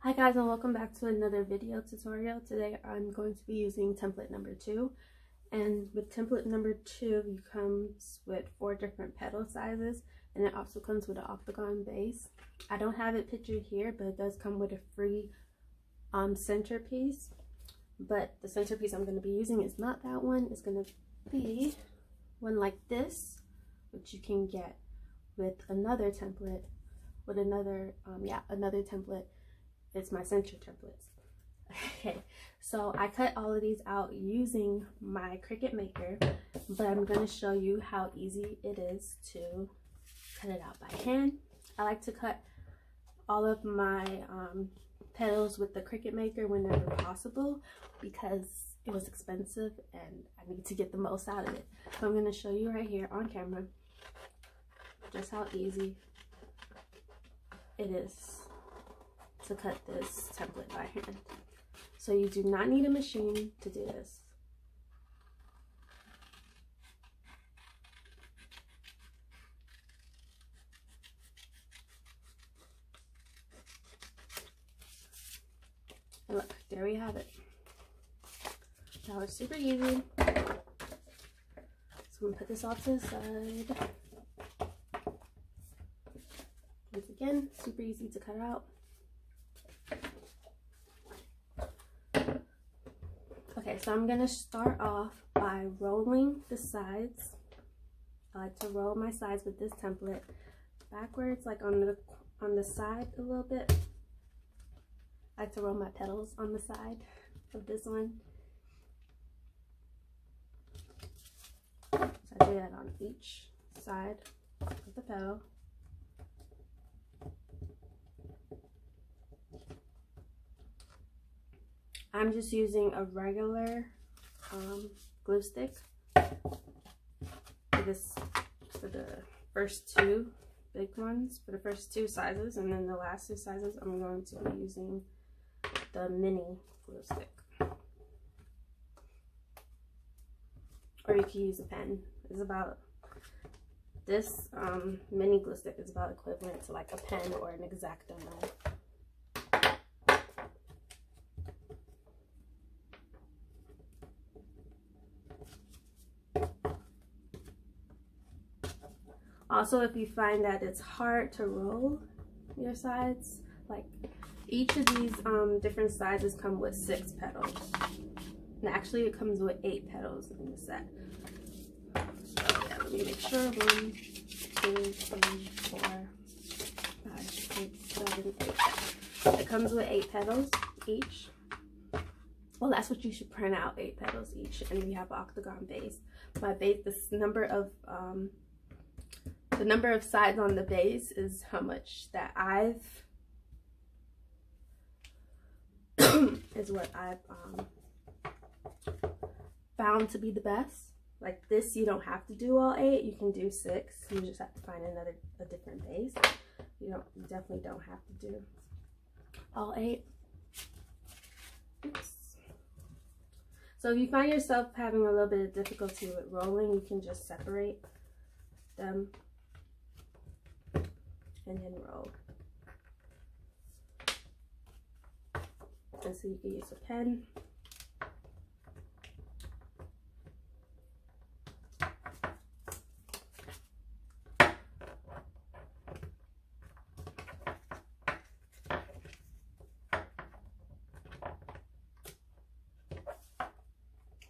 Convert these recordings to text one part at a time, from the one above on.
Hi guys, and welcome back to another video tutorial. Today I'm going to be using template number 2, and with template number 2 you comes with 4 different petal sizes, and it also comes with an octagon base. I don't have it pictured here, but it does come with a free centerpiece, but the centerpiece I'm going to be using is not that one. It's going to be one like this, which you can get with another template, with another template. It's my center templates. Okay, so I cut all of these out using my Cricut Maker, but I'm going to show you how easy it is to cut it out by hand. I like to cut all of my petals with the Cricut Maker whenever possible because it was expensive and I need to get the most out of it. So I'm going to show you right here on camera just how easy it is to cut this template by hand. So you do not need a machine to do this. And look, there we have it. That was super easy. So I'm gonna put this off to the side. Once again, super easy to cut out. Okay, so I'm gonna start off by rolling the sides. I like to roll my sides with this template backwards, like on the side a little bit. I like to roll my petals on the side of this one. So I do that on each side of the petal. I'm just using a regular glue stick for the first 2 big ones, for the first 2 sizes, and then the last 2 sizes I'm going to be using the mini glue stick. Or you can use a pen. It's about, this mini glue stick is about equivalent to like a pen or an X-Acto knife. Also, if you find that it's hard to roll your sides, like each of these different sizes come with 6 petals. And actually it comes with 8 petals in the set. So yeah, let me make sure. 1, 2, 3, 4, 5, 6, 7, 8. It comes with 8 petals each. Well, that's what you should print out, 8 petals each, and we have an octagon base. My base, the number of sides on the base is how much that I've is what I've found to be the best. Like this, you don't have to do all 8. You can do 6. You just have to find a different base. You definitely don't have to do all 8. Oops. So if you find yourself having a little bit of difficulty with rolling, you can just separate them and then roll. And so you can use a pen.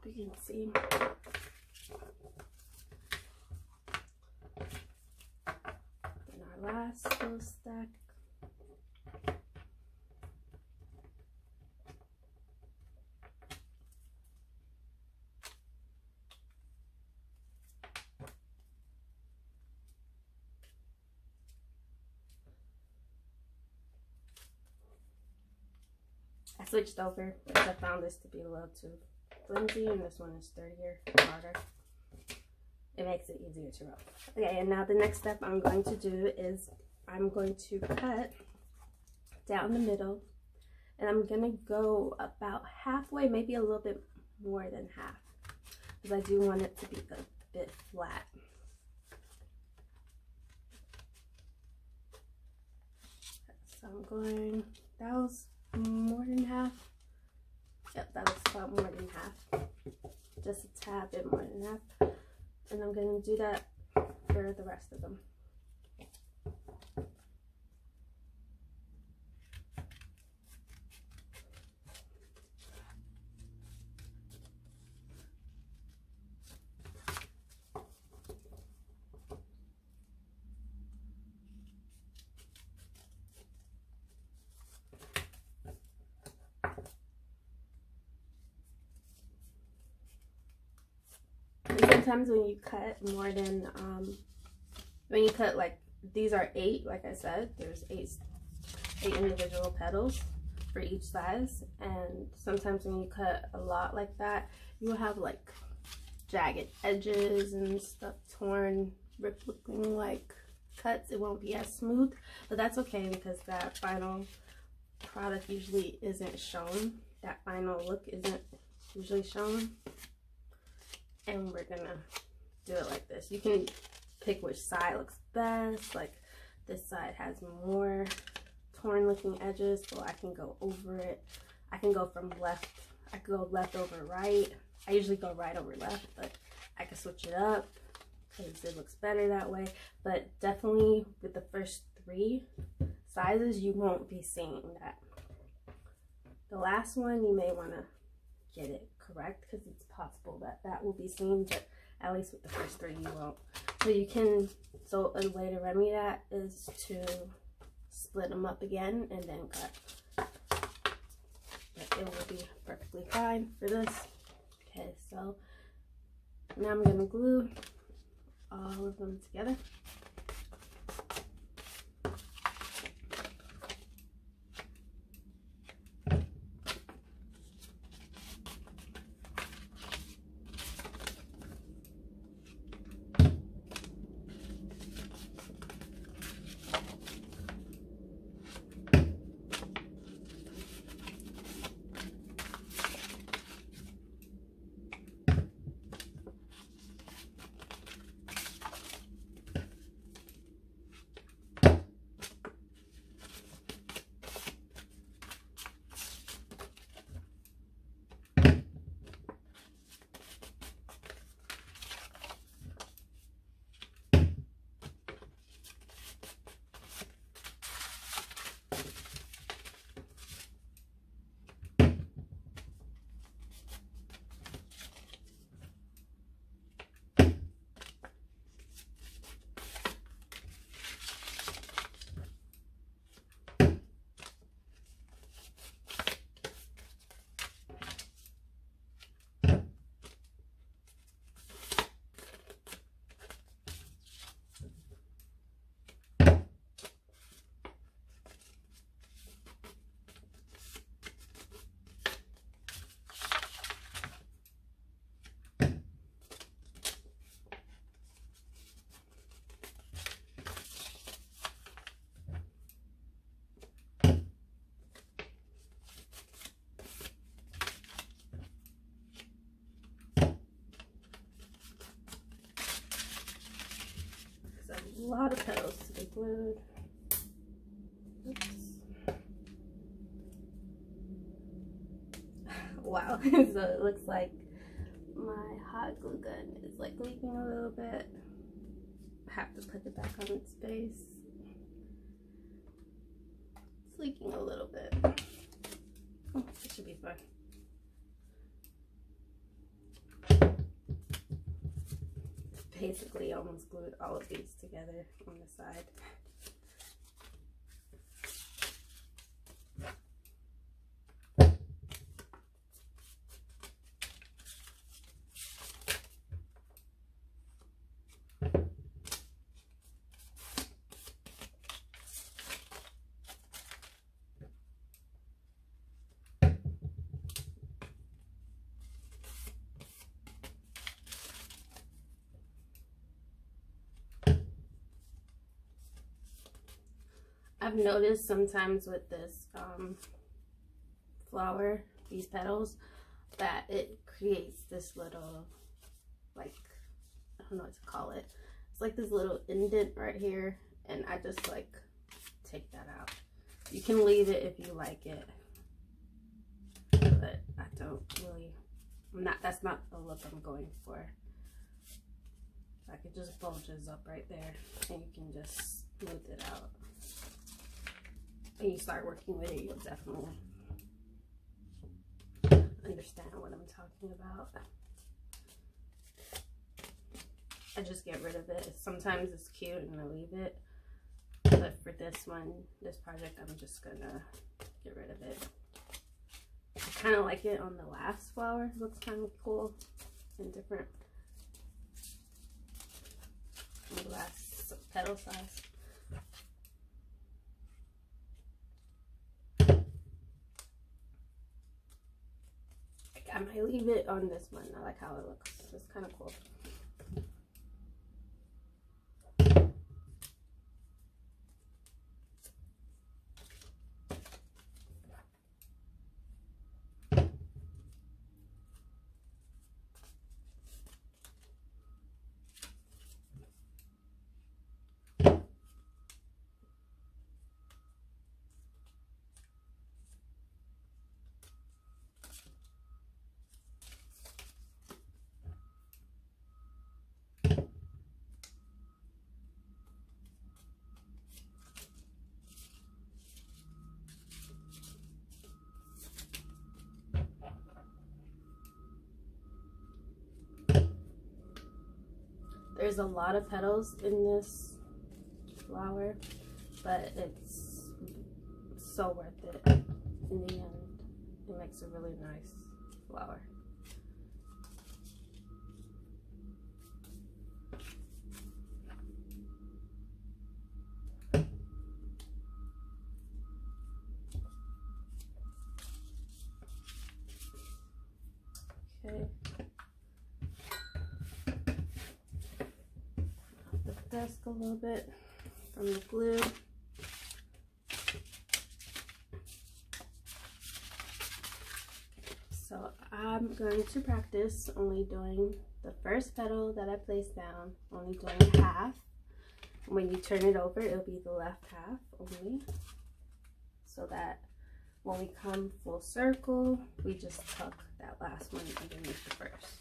You can see. Last little stack. I switched over because I found this to be a little too flimsy, and this one is sturdier, harder. It makes it easier to roll. Okay, and now the next step I'm going to do is I'm going to cut down the middle, and I'm gonna go about halfway, maybe a little bit more than half, because I do want it to be a bit flat. So I'm going, that was more than half. Yep, that looks about more than half. Just a tad bit more than half. And I'm going to do that for the rest of them. Sometimes when you cut more than, when you cut, like, these are 8, like I said, there's 8 individual petals for each size. And sometimes when you cut a lot like that, you will have like jagged edges and stuff, torn, ripped looking like cuts. It won't be as smooth, but that's okay because that final product usually isn't shown. That final look isn't usually shown. And we're gonna do it like this. You can pick which side looks best. Like this side has more torn looking edges, so I can go over it. I can go from left, I can go left over right. I usually go right over left, but I can switch it up because it looks better that way. But definitely with the first 3 sizes, you won't be seeing that. The last one, you may want to get it correct because it's possible that that will be seen, but at least with the first 3 you won't. So you can, so a way to remedy that is to split them up again and then cut. But it will be perfectly fine for this. Okay, so now I'm gonna glue all of them together. A lot of petals to be glued. Oops. Wow, so it looks like my hot glue gun is like leaking a little bit. I have to put it back on its base. It's leaking a little bit. Oh, it should be fine. Basically almost glued all of these together on the side. I've noticed sometimes with this flower, these petals, that it creates this little, like, I don't know what to call it. It's like this little indent right here, and I just like take that out. You can leave it if you like it, don't really, that's not the look I'm going for. Like it just bulges up right there, and you can just smooth it out. When you start working with it, you'll definitely understand what I'm talking about. I just get rid of it. Sometimes it's cute and I leave it, but for this project, I'm just gonna get rid of it. I kind of like it on the last flower. It looks kind of cool and different. The last petal size. I might leave it on this one. I like how it looks. It's kind of cool. There's a lot of petals in this flower, but it's so worth it in the end. It makes a really nice flower. Okay. Desk a little bit from the glue. So I'm going to practice only doing the first petal that I placed down, only doing half. When you turn it over, it'll be the left half only, so that when we come full circle, we just tuck that last one underneath the first.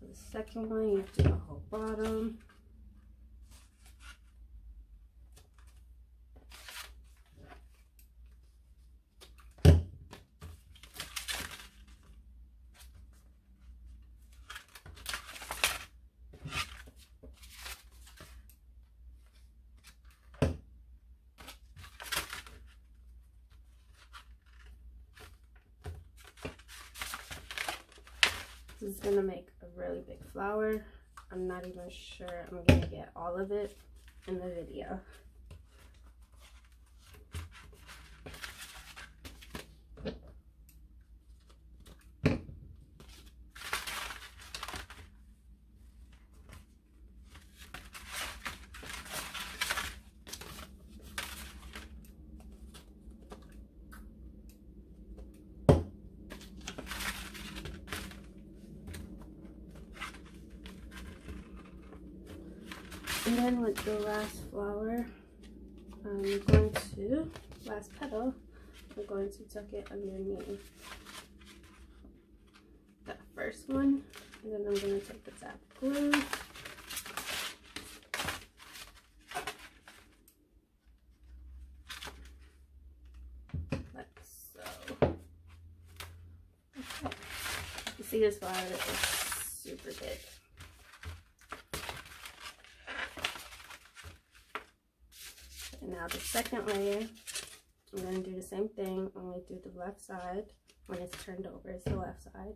So the second one, you do the whole bottom. This is gonna make a really big flower. I'm not even sure I'm gonna get all of it in the video. And then with the last flower, last petal, I'm going to tuck it underneath that first one. And then I'm going to take the top glue. Like so. Okay. You see this flower is super big. And now the second layer, I'm going to do the same thing, only do the left side. When it's turned over, it's the left side.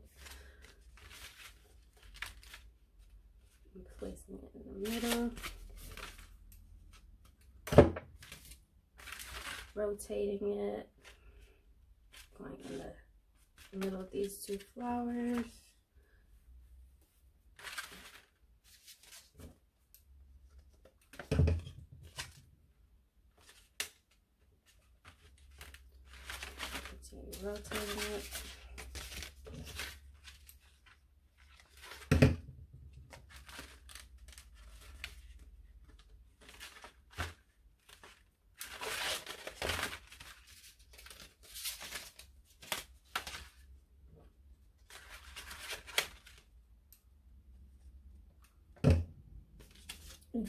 I'm placing it in the middle. Rotating it. Going in the middle of these two flowers. Rotating it.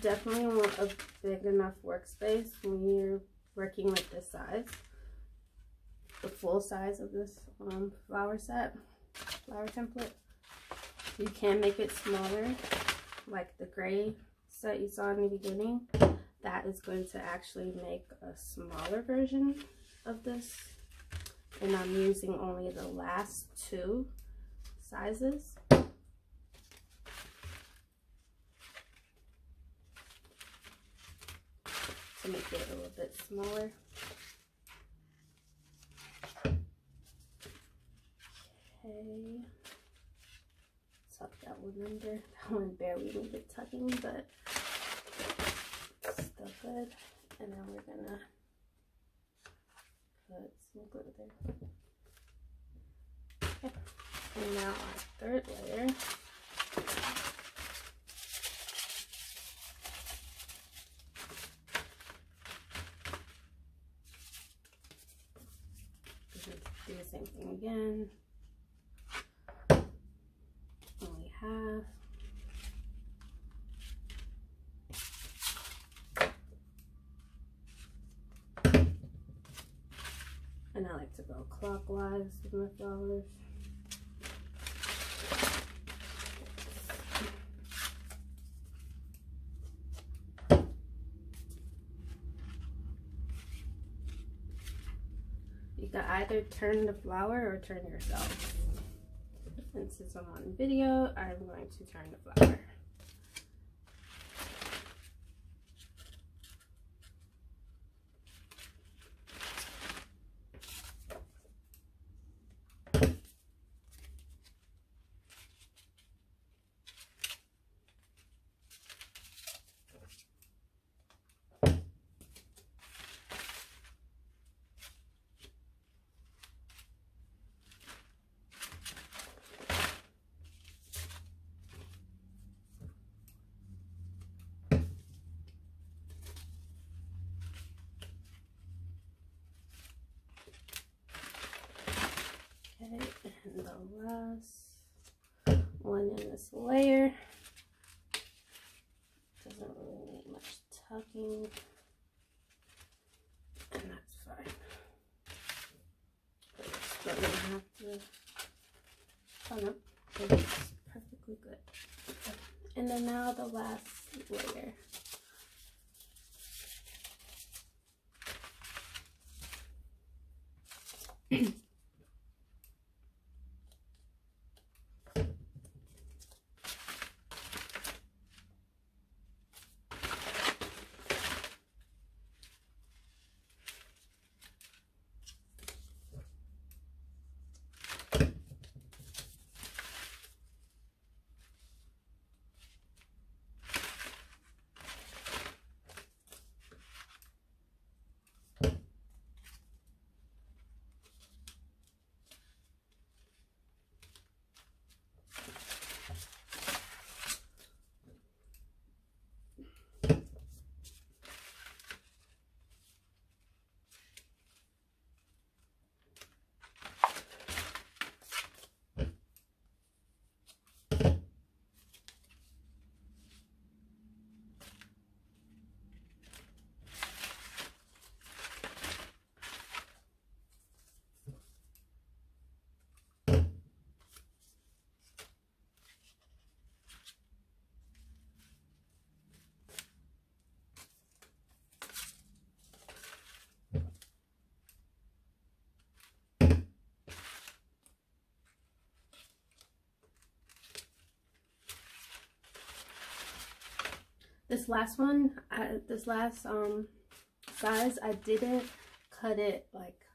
definitely want a big enough workspace when you're working with this size, the full size of this flower template. You can make it smaller, like the gray set you saw in the beginning. That is going to actually make a smaller version of this, and I'm using only the last two sizes. To make it a little bit smaller. Okay. Tuck that one under. That one barely needed tucking, but still good. And then we're gonna put some glue there. Okay. And now our third layer. Do the same thing again. Only half. And I like to go clockwise with my flowers. You can either turn the flower or turn yourself. And since I'm on video, I'm going to turn the flower. Okay, and the last one in this layer. Doesn't really need much tucking, and that's fine. But it's still gonna have to, oh no, it's perfectly good. Okay. And then now the last layer. This last one, this last size, I didn't cut it like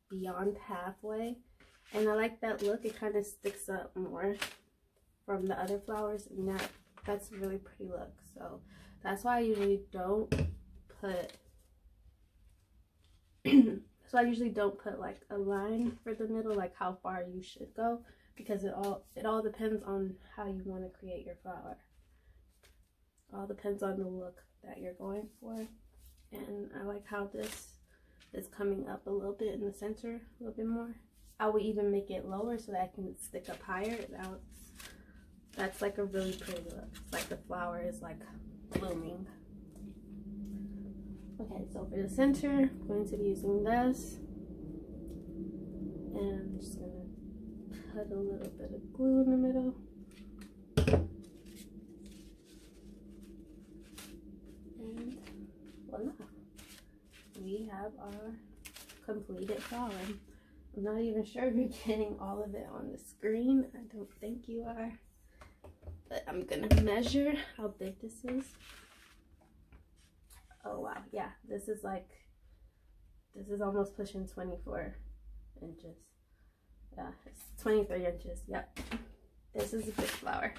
beyond halfway, and I like that look. It kind of sticks up more from the other flowers, and that's a really pretty look. So that's why I usually don't put so I usually don't put like a line for the middle, like how far you should go, because it all depends on how you want to create your flower. All depends on the look that you're going for. And I like how this is coming up a little bit in the center, a little bit more. I would even make it lower so that I can stick up higher. That's like a really pretty look. It's like the flower is like blooming. Okay, so for the center, I'm going to be using this. And I'm just going to put a little bit of glue in the middle. And voila. We have our completed flower. I'm not even sure if you're getting all of it on the screen. I don't think you are. But I'm going to measure how big this is. Oh wow, yeah, this is almost pushing 24 inches. Yeah, it's 23 inches, yep. This is a big flower.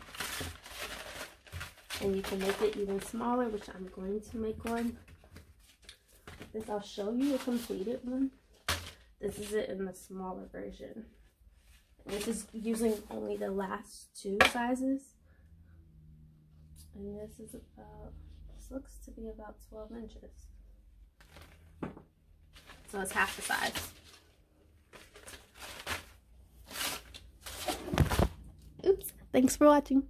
And you can make it even smaller, which I'm going to make one. This, I'll show you a completed one. This is it in the smaller version. And this is using only the last 2 sizes. And this is about, this looks to be about 12 inches. So it's half the size. Oops, thanks for watching.